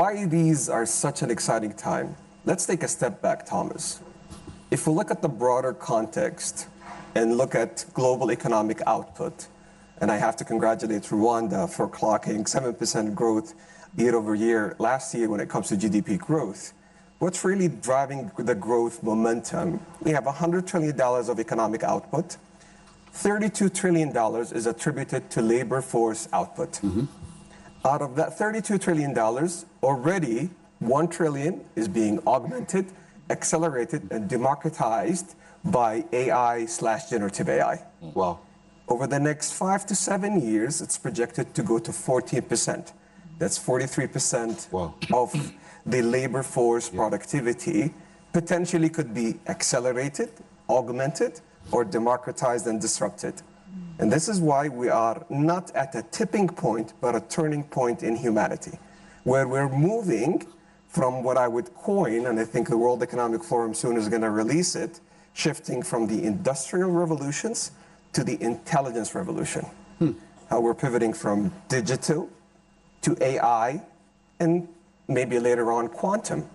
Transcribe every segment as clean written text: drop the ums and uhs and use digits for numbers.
why these are such an exciting time? Let's take a step back, Thomas. If we look at the broader context and look at global economic output, and I have to congratulate Rwanda for clocking 7% growth year over year last year when it comes to GDP growth. What's really driving the growth momentum? We have $100 trillion of economic output. $32 trillion is attributed to labor force output. Mm-hmm. Out of that $32 trillion, already $1 trillion is being augmented, accelerated, and democratized by AI/generative AI. Wow. Over the next 5 to 7 years, it's projected to go to 14%. That's 43% wow. of the labor force productivity potentially could be accelerated, augmented, or democratized and disrupted. And this is why we are not at a tipping point, but a turning point in humanity, where we're moving from what I would coin, and I think the World Economic Forum soon is going to release it, shifting from the industrial revolutions to the intelligence revolution. How we're pivoting from digital to AI and maybe later on quantum.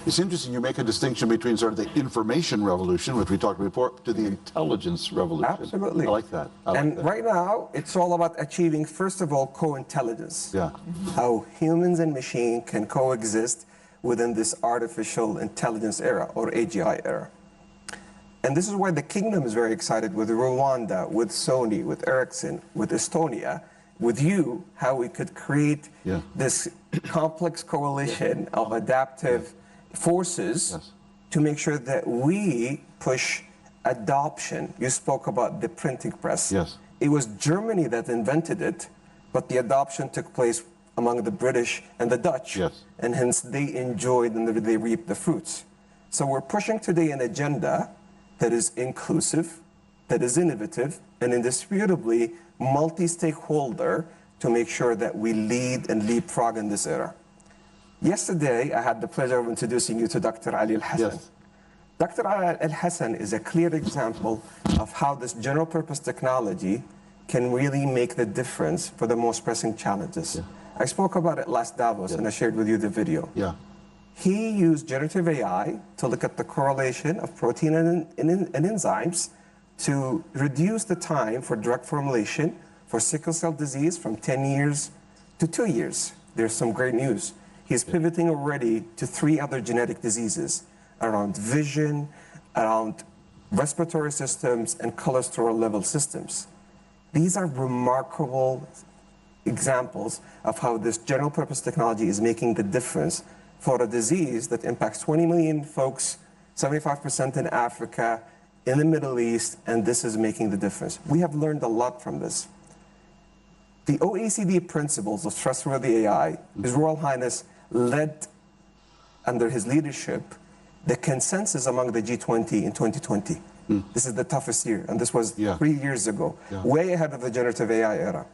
It's interesting you make a distinction between sort of the information revolution, which we talked before, to the intelligence revolution. Absolutely. I like that. Right now, it's all about achieving, first of all, co-intelligence. Yeah. How humans and machine can coexist within this artificial intelligence era or AGI era. And this is why the kingdom is very excited with Rwanda, with Sony, with Ericsson, with Estonia, with you, how we could create this complex coalition of adaptive forces to make sure that we push adoption. You spoke about the printing press. Yes. It was Germany that invented it, but the adoption took place among the British and the Dutch. Yes. And hence they enjoyed and they reaped the fruits. So we're pushing today an agenda that is inclusive, that is innovative, and indisputably multi-stakeholder to make sure that we lead and leapfrog in this era. Yesterday, I had the pleasure of introducing you to Dr. Ali Al-Hassan. Yes. Dr. Ali Al-Hassan is a clear example of how this general purpose technology can really make the difference for the most pressing challenges. Yeah. I spoke about it last Davos and I shared with you the video. Yeah. He used generative AI to look at the correlation of protein and enzymes to reduce the time for drug formulation for sickle cell disease from 10 years to 2 years. There's some great news. He's pivoting already to 3 other genetic diseases around vision, around respiratory systems, and cholesterol level systems. These are remarkable examples of how this general purpose technology is making the difference for a disease that impacts 20 million folks, 75% in Africa, in the Middle East, and this is making the difference. We have learned a lot from this. The OECD principles of trustworthy AI, His Royal Highness led under his leadership the consensus among the G20 in 2020. This is the toughest year, and this was 3 years ago, way ahead of the generative AI era.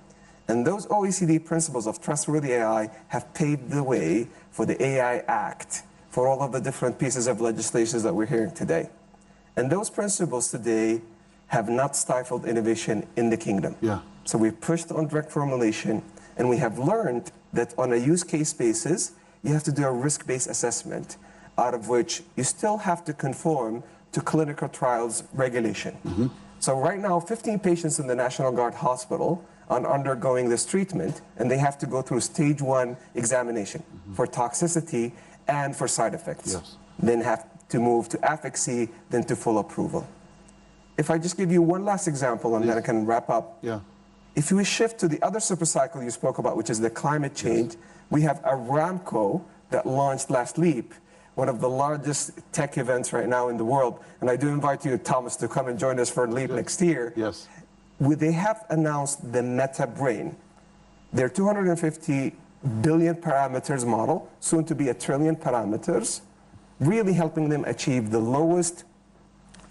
And those OECD principles of trustworthy AI have paved the way for the AI Act, for all of the different pieces of legislation that we're hearing today. And those principles today have not stifled innovation in the kingdom. Yeah. So we've pushed on direct formulation, and we have learned that on a use case basis, you have to do a risk-based assessment, out of which you still have to conform to clinical trials regulation. So right now, 15 patients in the National Guard Hospital are undergoing this treatment, and they have to go through stage 1 examination for toxicity and for side effects. Yes. Then have to move to efficacy, then to full approval. If I just give you one last example, and then I can wrap up. Yeah. If we shift to the other super cycle you spoke about, which is the climate change, we have Aramco that launched last LEAP, one of the largest tech events right now in the world. And I do invite you, Thomas, to come and join us for LEAP next year. Yes. They have announced the Meta Brain. Their 250 billion parameters model, soon to be 1 trillion parameters, really helping them achieve the lowest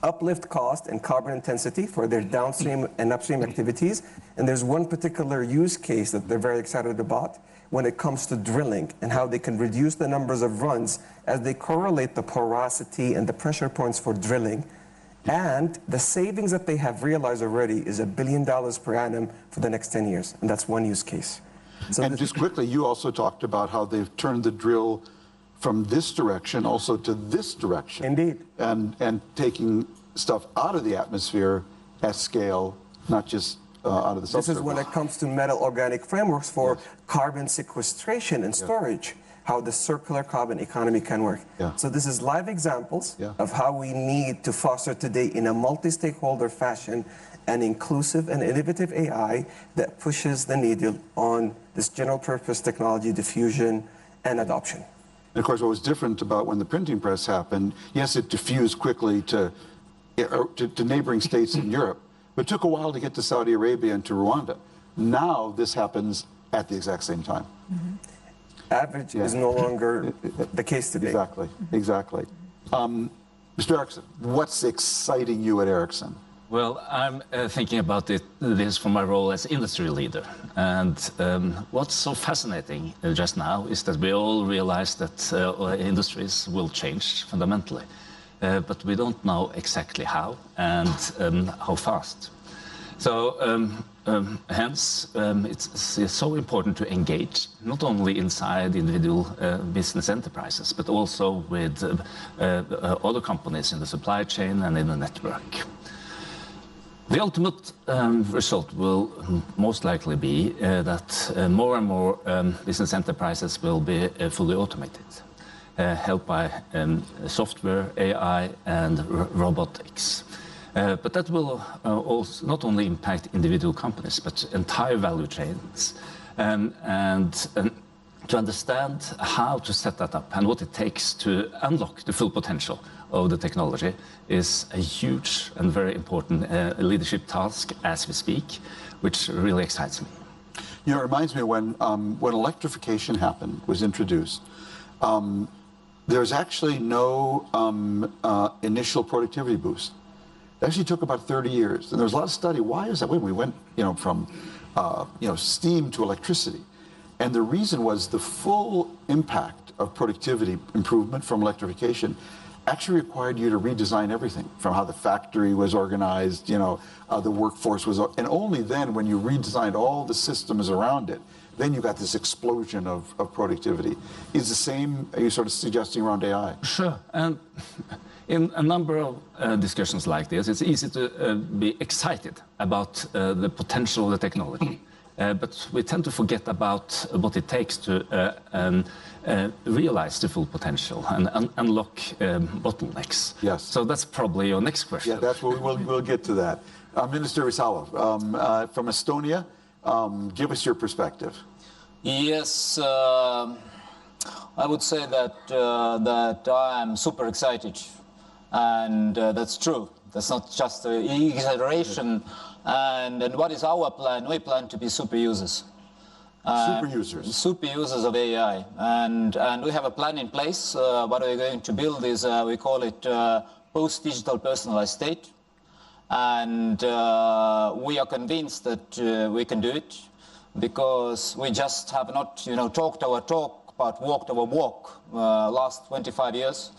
uplift cost and carbon intensity for their downstream and upstream activities. And there's one particular use case that they're very excited about when it comes to drilling and how they can reduce the numbers of runs as they correlate the porosity and the pressure points for drilling. And the savings that they have realized already is $1 billion per annum for the next 10 years. And that's one use case. And just quickly, you also talked about how they've turned the drill from this direction also to this direction. Indeed. And taking stuff out of the atmosphere at scale, not just out of the subsurface. This is when it comes to metal organic frameworks for carbon sequestration and storage, how the circular carbon economy can work. So this is live examples of how we need to foster today in a multi-stakeholder fashion an inclusive and innovative AI that pushes the needle on this general purpose technology diffusion and adoption. And of course, what was different about when the printing press happened, yes, it diffused quickly to neighboring states in Europe, but it took a while to get to Saudi Arabia and to Rwanda. Now this happens at the exact same time. Average is no longer the case today. Exactly, exactly. Mr. Eriksson, what's exciting you at Eriksson? Well, I'm thinking about this from my role as industry leader. And what's so fascinating just now is that we all realize that industries will change fundamentally. But we don't know exactly how and how fast. So hence, it's so important to engage, not only inside individual business enterprises, but also with other companies in the supply chain and in the network. The ultimate result will most likely be that more and more business enterprises will be fully automated, helped by software, AI, and robotics. But that will also not only impact individual companies, but entire value chains. And to understand how to set that up and what it takes to unlock the full potential of the technology is a huge and very important leadership task as we speak, which really excites me. You know, it reminds me when electrification was introduced, there's actually no initial productivity boost. It actually took about 30 years. And there was a lot of study. Why is that? We went, from steam to electricity. And the reason was the full impact of productivity improvement from electrification actually required you to redesign everything, from how the factory was organized, the workforce was, and only then when you redesigned all the systems around it, then you got this explosion of productivity. Is the same, are you sort of suggesting around AI? Sure. And in a number of discussions like this, it's easy to be excited about the potential of the technology. But we tend to forget about what it takes to realize the full potential and unlock bottlenecks. Yes. So that's probably your next question. Yeah, that's what we'll get to that. Minister Risalov, from Estonia, give us your perspective. Yes, I would say that I am super excited, and that's true. That's not just an exaggeration. And what is our plan? We plan to be super users. Super users. Super users of AI. And we have a plan in place. What we're going to build is, we call it post-digital personalized state. And we are convinced that we can do it because we just have not, talked our talk, but walked our walk last 25 years.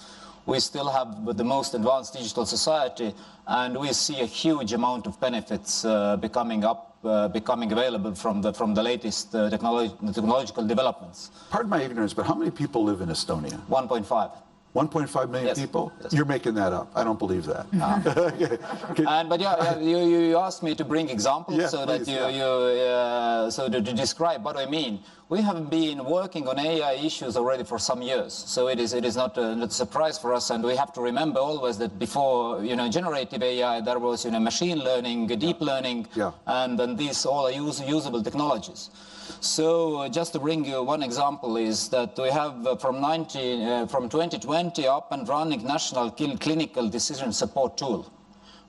We still have the most advanced digital society, and we see a huge amount of benefits becoming available from the latest technological developments. Pardon my ignorance, but how many people live in Estonia? 1.5. 1.5 million people? Yes. You're making that up. I don't believe that. But you asked me to bring examples so to describe what I mean. We have been working on AI issues already for some years, so it is not a surprise for us. And we have to remember always that before generative AI, there was machine learning, deep learning, and then these all are usable technologies. So just to bring you one example is that we have from 2020 up and running national clinical decision support tool,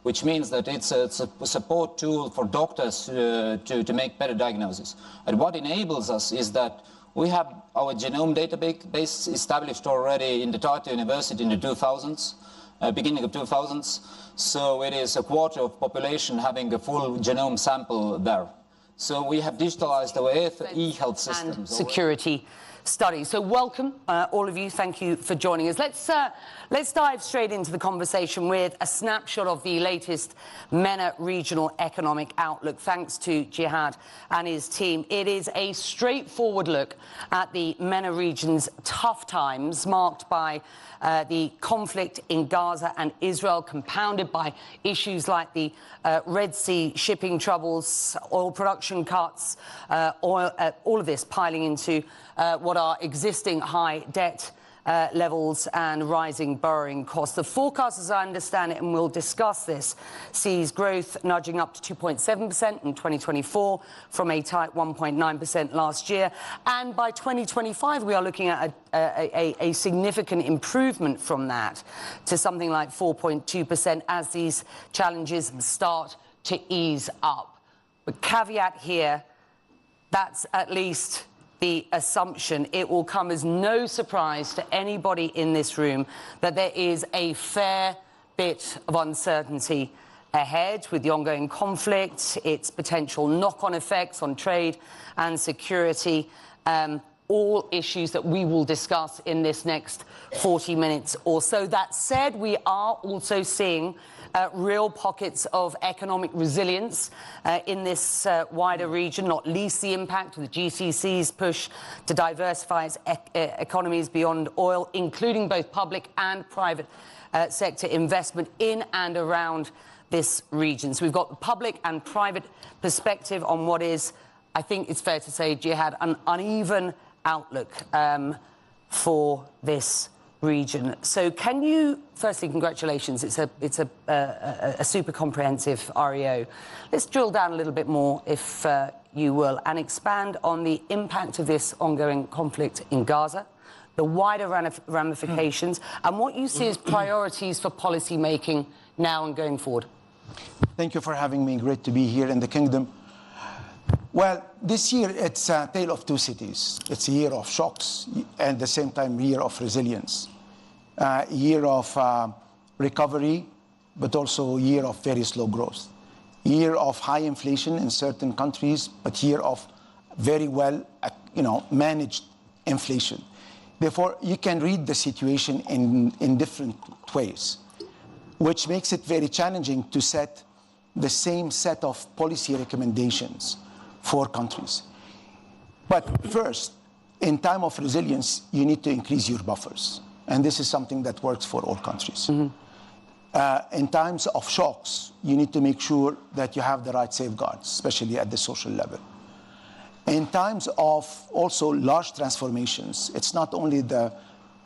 which means that it's a support tool for doctors to make better diagnosis. And what enables us is that we have our genome database established already in the Tartu University in the 2000s, beginning of 2000s. So it is a quarter of population having a full genome sample there. So we have digitalized our e-health systems. Security study. So welcome, all of you. Thank you for joining us. Let's dive straight into the conversation with a snapshot of the latest MENA Regional Economic Outlook. Thanks to Jihad and his team. It is a straightforward look at the MENA region's tough times, marked by the conflict in Gaza and Israel, compounded by issues like the Red Sea shipping troubles, oil production cuts, all of this piling into what are existing high debt levels and rising borrowing costs. The forecast, as I understand it, and we'll discuss this, sees growth nudging up to 2.7% in 2024 from a tight 1.9% last year. And by 2025, we are looking at a significant improvement from that to something like 4.2% as these challenges start to ease up. But caveat here, that's at least the assumption. It will come as no surprise to anybody in this room that there is a fair bit of uncertainty ahead with the ongoing conflict, its potential knock-on effects on trade and security, all issues that we will discuss in this next 40 minutes or so. That said, we are also seeing real pockets of economic resilience in this wider region, not least the impact of the GCC's push to diversify its economies beyond oil, including both public and private sector investment in and around this region. So we've got the public and private perspective on what is, I think it's fair to say, Jihad, an uneven outlook for this region. So can you, firstly, congratulations, it's a super comprehensive REO. Let's drill down a little bit more, if you will, and expand on the impact of this ongoing conflict in Gaza, the wider ramifications, and what you see as priorities for policy making now and going forward. Thank you for having me. Great to be here in the Kingdom. Well, this year it's a tale of two cities. It's a year of shocks and at the same time year of resilience. A year of recovery, but also a year of very slow growth. Year of high inflation in certain countries, but year of very well, managed inflation. Therefore, you can read the situation in different ways, which makes it very challenging to set the same set of policy recommendations for countries. But first, in time of resilience, you need to increase your buffers. And this is something that works for all countries. In times of shocks, you need to make sure that you have the right safeguards, especially at the social level. In times of also large transformations, it's not only the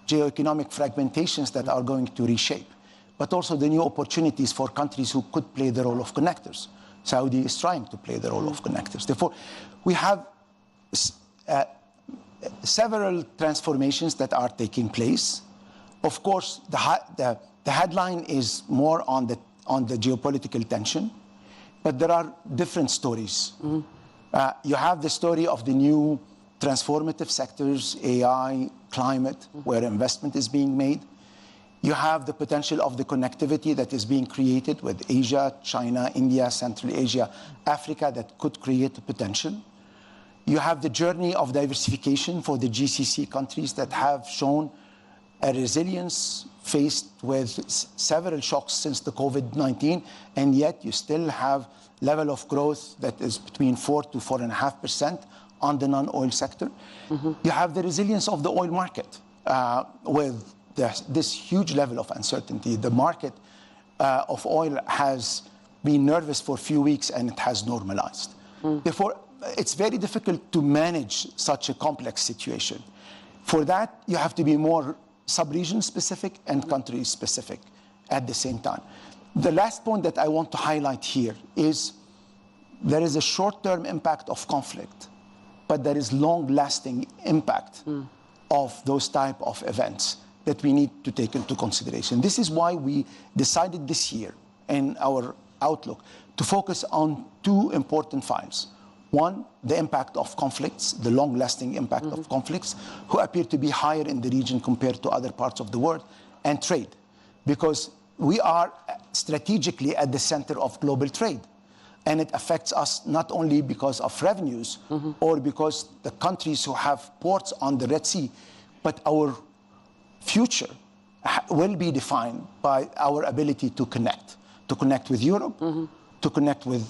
geoeconomic fragmentations that are going to reshape, but also the new opportunities for countries who could play the role of connectors. Saudi is trying to play the role of connectors. Therefore, we have several transformations that are taking place. Of course, the headline is more on the geopolitical tension, but there are different stories. You have the story of the new transformative sectors, AI, climate, where investment is being made. You have the potential of the connectivity that is being created with Asia, China, India, Central Asia, Africa, that could create a potential. You have the journey of diversification for the GCC countries that have shown a resilience faced with several shocks since the COVID-19, and yet you still have level of growth that is between 4 to 4.5% on the non-oil sector. You have the resilience of the oil market with this huge level of uncertainty. The market of oil has been nervous for a few weeks and it has normalized. Therefore, it's very difficult to manage such a complex situation. For that, you have to be more sub-region specific and country specific at the same time. The last point that I want to highlight here is there is a short-term impact of conflict, but there is long-lasting impact of those type of events that we need to take into consideration. This is why we decided this year in our outlook to focus on two important files. One, the impact of conflicts, the long-lasting impact of conflicts, who appear to be higher in the region compared to other parts of the world, and trade, because we are strategically at the center of global trade. And it affects us not only because of revenues or because the countries who have ports on the Red Sea, but our future will be defined by our ability to connect with Europe, to connect with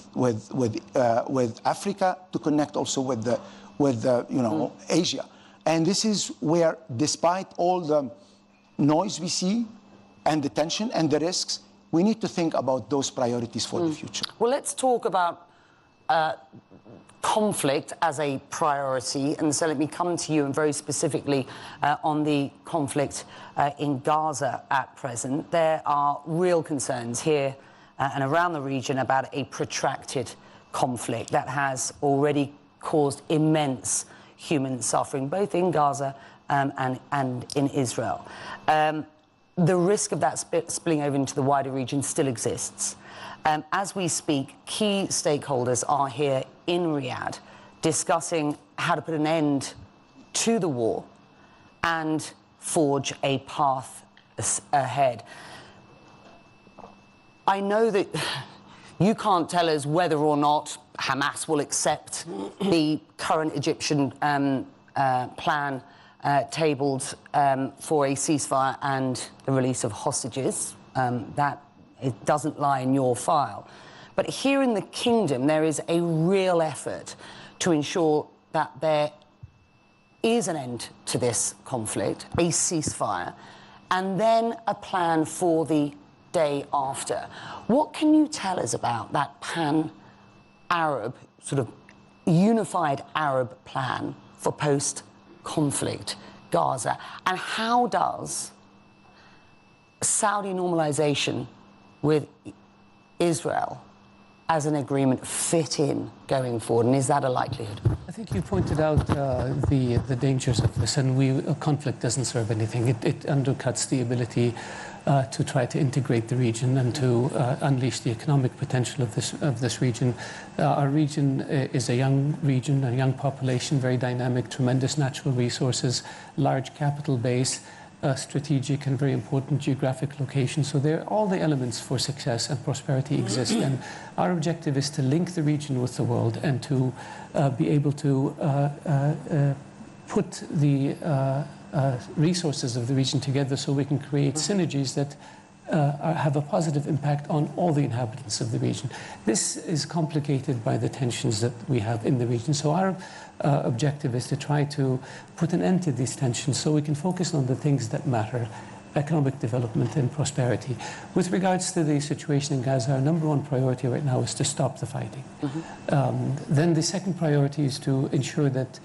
Africa, to connect also with Asia. And this is where, despite all the noise we see and the tension and the risks, we need to think about those priorities for the future. Well, let's talk about conflict as a priority. And so let me come to you and very specifically on the conflict in Gaza at present. There are real concerns here and around the region about a protracted conflict that has already caused immense human suffering, both in Gaza and in Israel. The risk of that spilling over into the wider region still exists. As we speak, key stakeholders are here in Riyadh discussing how to put an end to the war and forge a path ahead. I know that you can't tell us whether or not Hamas will accept the current Egyptian plan tabled for a ceasefire and the release of hostages. That it doesn't lie in your file. But here in the kingdom, there is a real effort to ensure that there is an end to this conflict, a ceasefire, and then a plan for the day after. What can you tell us about that pan-Arab, sort of unified Arab plan for post-conflict Gaza? And how does Saudi normalization with Israel as an agreement fit in going forward, and is that a likelihood? I think you pointed out the dangers of this, and a conflict doesn't serve anything. It undercuts the ability to try to integrate the region and to unleash the economic potential of this region. Our region is a young region, a young population, very dynamic, tremendous natural resources, large capital base, strategic and very important geographic location. So there, all the elements for success and prosperity exist. And our objective is to link the region with the world and to be able to put the resources of the region together so we can create synergies that have a positive impact on all the inhabitants of the region. This is complicated by the tensions that we have in the region. So our objective is to try to put an end to these tensions so we can focus on the things that matter: economic development and prosperity. With regards to the situation in Gaza, our number one priority right now is to stop the fighting. Then the second priority is to ensure that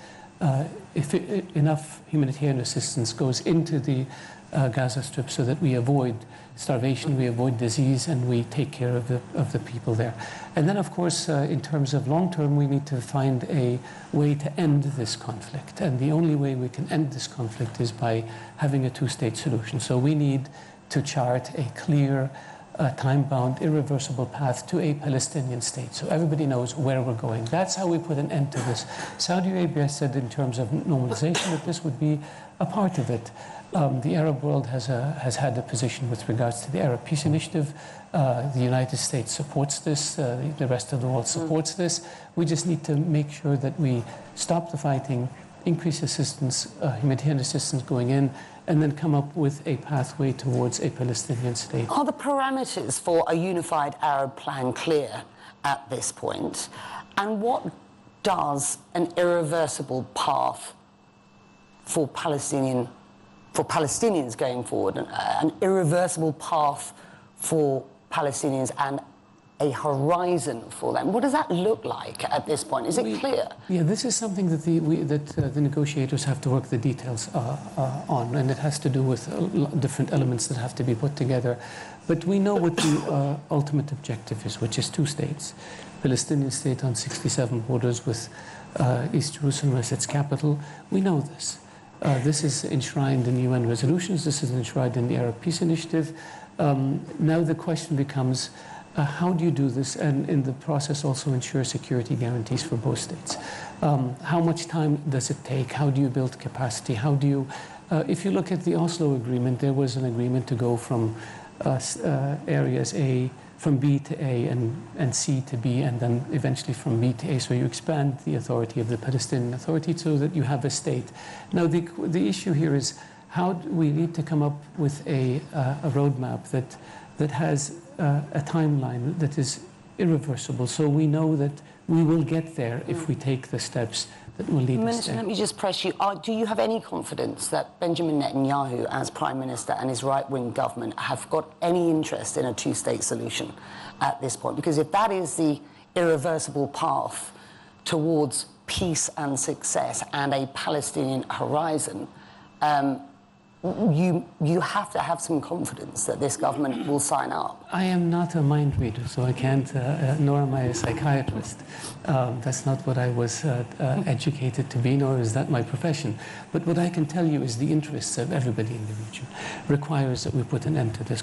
if enough humanitarian assistance goes into the Gaza Strip so that we avoid starvation, we avoid disease, and we take care of the people there. And then, of course, in terms of long term, we need to find a way to end this conflict. And the only way we can end this conflict is by having a two-state solution. So we need to chart a clear, time-bound, irreversible path to a Palestinian state, so everybody knows where we're going. That's how we put an end to this. Saudi Arabia said in terms of normalization that this would be a part of it. The Arab world has had a position with regards to the Arab Peace Initiative. The United States supports this. The rest of the world supports this. We just need to make sure that we stop the fighting, increase assistance, humanitarian assistance going in, and then come up with a pathway towards a Palestinian state. Are the parameters for a unified Arab plan clear at this point? And what does an irreversible path for Palestinians going forward, an irreversible path for Palestinians and a horizon for them, what does that look like at this point? Is it clear? Yeah, this is something that the negotiators have to work the details on, and it has to do with different elements that have to be put together. But we know what the ultimate objective is, which is two states. Palestinian state on 67 borders with East Jerusalem as its capital. We know this. This is enshrined in UN resolutions. This is enshrined in the Arab Peace Initiative. Now the question becomes, how do you do this and in the process also ensure security guarantees for both states? How much time does it take? How do you build capacity? How do you, if you look at the Oslo Agreement, there was an agreement to go from areas A from B to A and C to B, and then eventually from B to A. So you expand the authority of the Palestinian Authority so that you have a state. Now, the issue here is how we need to come up with a roadmap that has a timeline that is irreversible. So we know that we will get there if we take the steps that will lead us there. Let me just press you. Do you have any confidence that Benjamin Netanyahu, as Prime Minister, and his right-wing government have got any interest in a two-state solution at this point? Because if that is the irreversible path towards peace and success and a Palestinian horizon, you have to have some confidence that this government will sign up. I am not a mind reader, so I can't, nor am I a psychiatrist. That's not what I was educated to be, nor is that my profession. But what I can tell you is the interests of everybody in the region requires that we put an end to this.